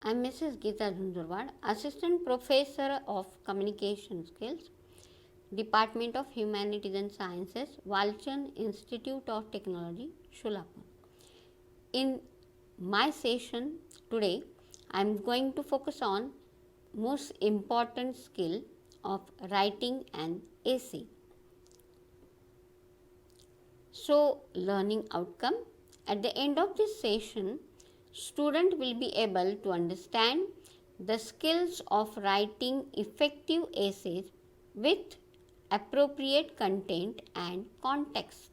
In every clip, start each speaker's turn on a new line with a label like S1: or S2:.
S1: I'm Mrs. Geeta Dhundurwad, Assistant Professor of Communication Skills, Department of Humanities and Sciences, Walchand Institute of Technology, Sholapur. In my session today, I'm going to focus on most important skill of writing an essay. So, learning outcome. At the end of this session, student will be able to understand the skills of writing effective essays with appropriate content and context.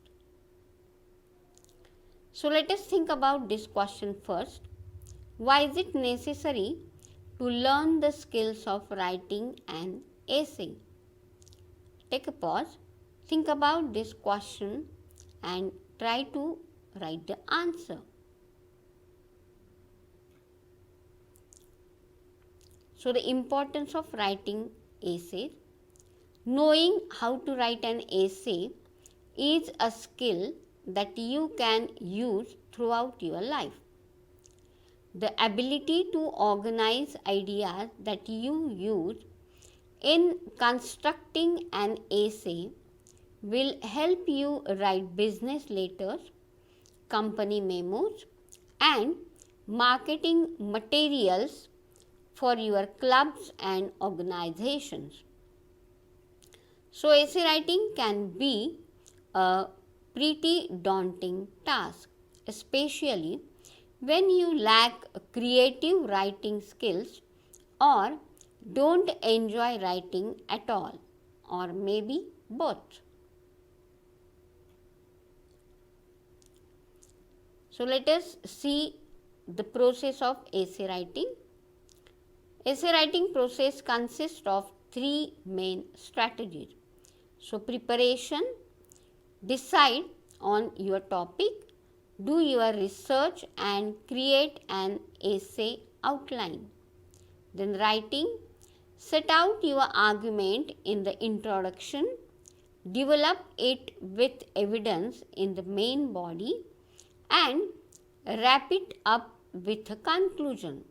S1: So, let us think about this question first. Why is it necessary to learn the skills of writing an essay? Take a pause, think about this question and try to write the answer. So, the importance of writing essays. Knowing how to write an essay is a skill that you can use throughout your life. The ability to organize ideas that you use in constructing an essay will help you write business letters, company memos, and marketing materials for your clubs and organizations. So, essay writing can be a pretty daunting task, especially when you lack creative writing skills or don't enjoy writing at all, or maybe both. So, let us see the process of essay writing. Essay writing process consists of three main strategies. So, preparation, decide on your topic, do your research and create an essay outline. Then writing, set out your argument in the introduction, develop it with evidence in the main body and wrap it up with a conclusion.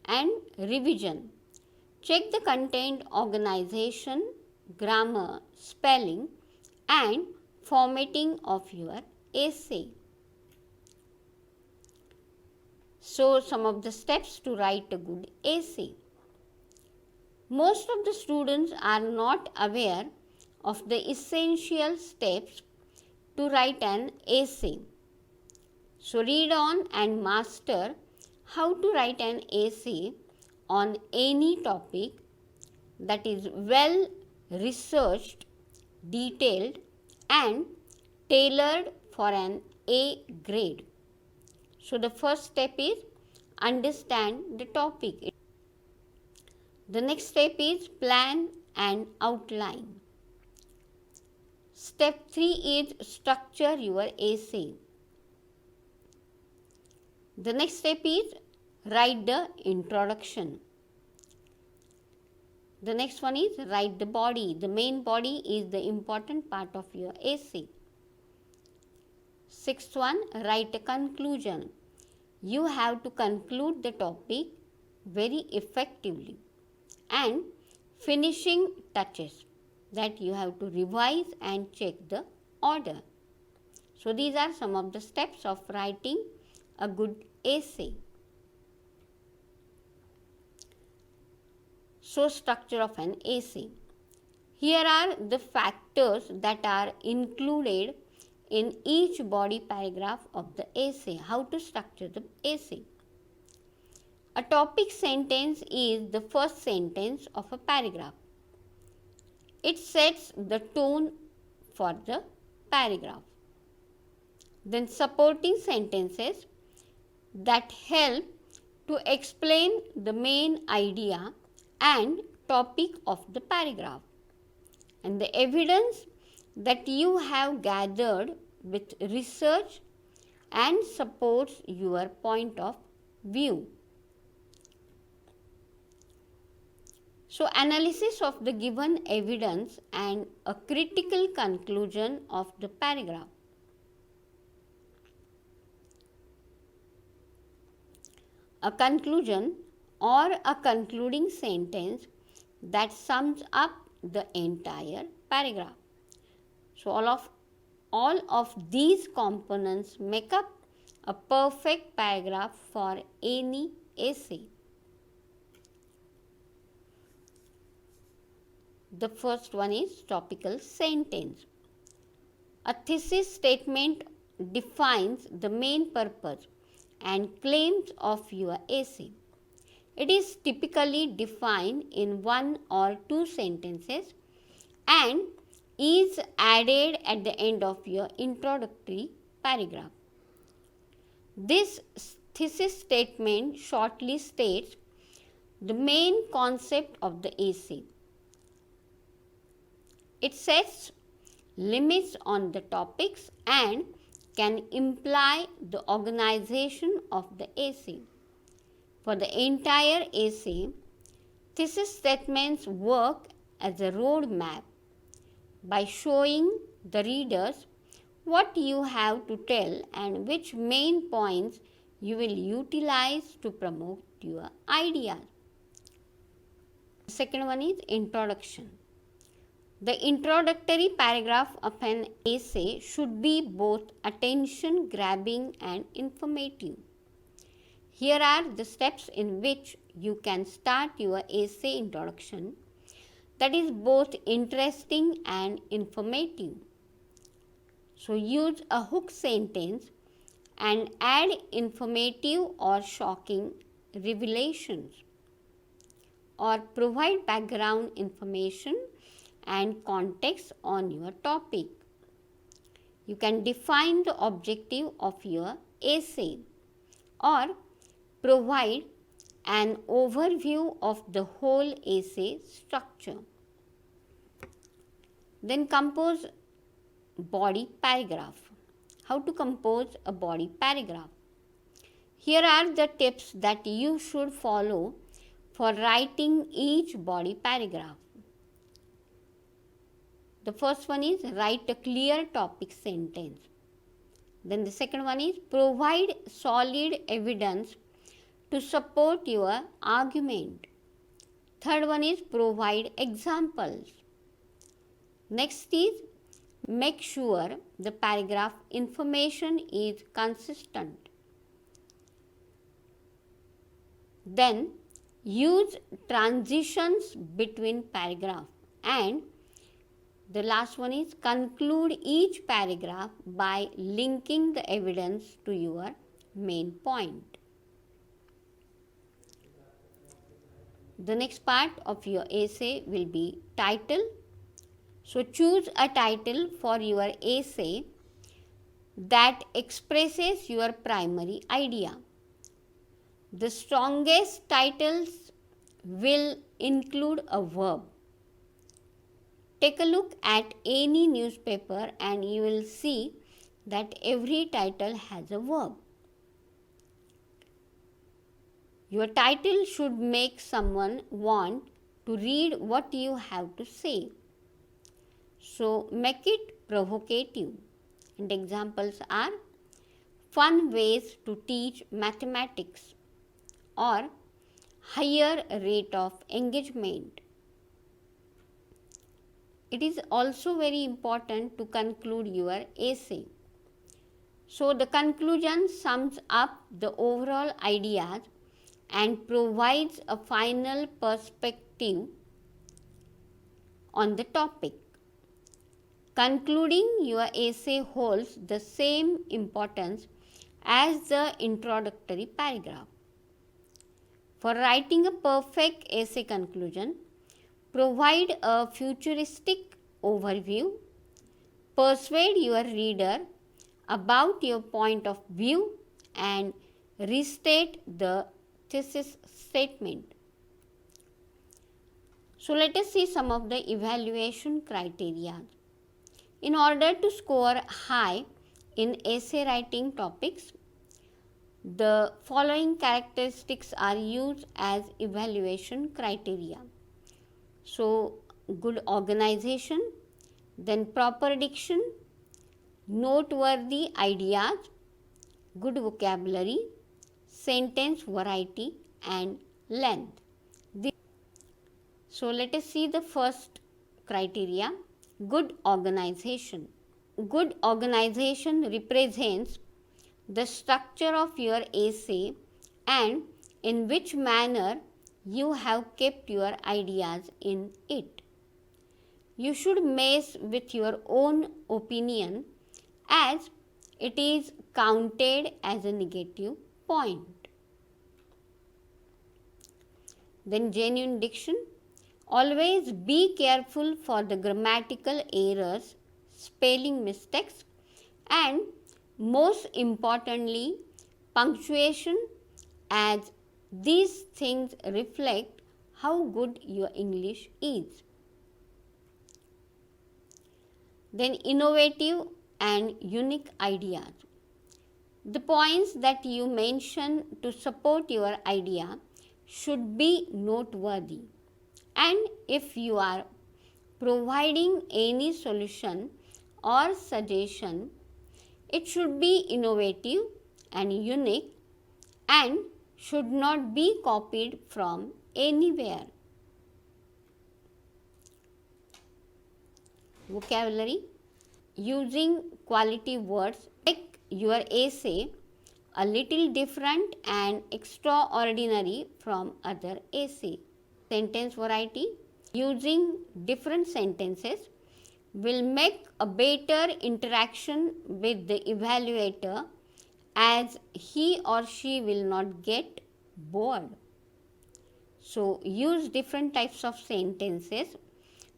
S1: And revision, check the content, organization, grammar, spelling and formatting of your essay. So, some of the steps to write a good essay. Most of the students are not aware of the essential steps to write an essay. So, read on and master how to write an essay on any topic that is well researched, detailed and tailored for an A grade. So, the first step is understand the topic. The next step is plan and outline. Step 3 is structure your essay. The next step is write the introduction. The next one is write the body. The main body is the important part of your essay. Sixth one, write a conclusion. You have to conclude the topic very effectively. And finishing touches, that you have to revise and check the order. So, these are some of the steps of writing a good essay. So, structure of an essay. Here are the factors that are included in each body paragraph of the essay. How to structure the essay. A topic sentence is the first sentence of a paragraph. It sets the tone for the paragraph. Then supporting sentences that help to explain the main idea and topic of the paragraph. And the evidence that you have gathered with research and supports your point of view. So, analysis of the given evidence and a critical conclusion of the paragraph. a conclusion or a concluding sentence that sums up the entire paragraph. So all of these components make up a perfect paragraph for any essay. The first one is topical sentence. A thesis statement defines the main purpose and claims of your essay. It is typically defined in one or two sentences and is added at the end of your introductory paragraph. This thesis statement shortly states the main concept of the essay. It sets limits on the topics and can imply the organization of the essay. For the entire essay, thesis statements work as a roadmap by showing the readers what you have to tell and which main points you will utilize to promote your ideas. The second one is introduction. The introductory paragraph of an essay should be both attention grabbing and informative. Here are the steps in which you can start your essay introduction that is both interesting and informative. So use a hook sentence and add informative or shocking revelations, or provide background information and context on your topic. You can define the objective of your essay or provide an overview of the whole essay structure. Then compose body paragraph. How to compose a body paragraph? Here are the tips that you should follow for writing each body paragraph. The first one is write a clear topic sentence. Then the second one is provide solid evidence to support your argument. Third one is provide examples. Next is make sure the paragraph information is consistent. Then use transitions between paragraphs, and the last one is conclude each paragraph by linking the evidence to your main point. The next part of your essay will be title. So choose a title for your essay that expresses your primary idea. The strongest titles will include a verb. Take a look at any newspaper and you will see that every title has a verb. Your title should make someone want to read what you have to say. So make it provocative. And examples are fun ways to teach mathematics or higher rate of engagement. It is also very important to conclude your essay. So the conclusion sums up the overall ideas and provides a final perspective on the topic. Concluding your essay holds the same importance as the introductory paragraph. For writing a perfect essay conclusion, provide a futuristic overview, persuade your reader about your point of view, and restate the thesis statement. So let us see some of the evaluation criteria. In order to score high in essay writing topics, the following characteristics are used as evaluation criteria. So, good organization, then proper diction, noteworthy ideas, good vocabulary, sentence variety and length. So let us see the first criteria, good organization. Good organization represents the structure of your essay and in which manner you have kept your ideas in it. You should mess with your own opinion as it is counted as a negative point. Then genuine diction. Always be careful for the grammatical errors, spelling mistakes, and most importantly, punctuation, as these things reflect how good your English is. Then innovative and unique ideas. The points that you mention to support your idea should be noteworthy. And if you are providing any solution or suggestion, it should be innovative and unique and should not be copied from anywhere. Vocabulary. Using quality words make your essay a little different and extraordinary from other essays. Sentence variety. Using different sentences will make a better interaction with the evaluator as he or she will not get bored. So, use different types of sentences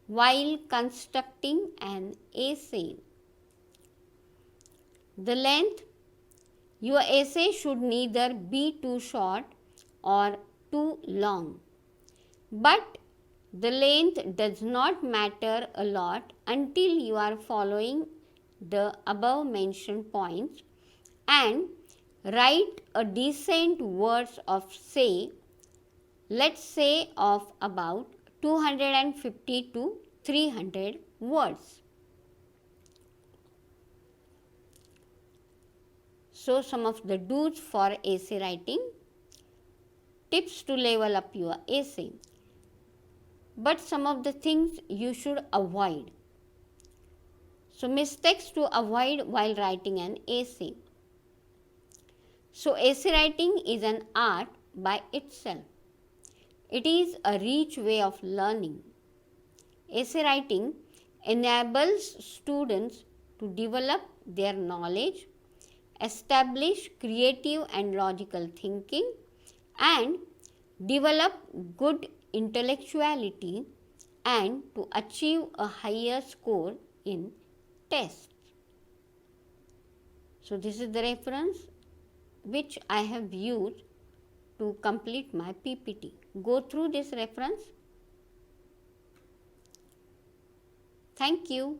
S1: while constructing an essay. The length. Your essay should neither be too short or too long. But the length does not matter a lot until you are following the above mentioned points and write a decent words of let's say of about 250 to 300 words. So some of the do's for essay writing. Tips to level up your essay. But some of the things you should avoid. So mistakes to avoid while writing an essay. So essay writing is an art by itself. It is a rich way of learning. Essay writing enables students to develop their knowledge, establish creative and logical thinking, and develop good intellectuality and to achieve a higher score in tests. So this is the reference which I have used to complete my PPT. Go through this reference. Thank you.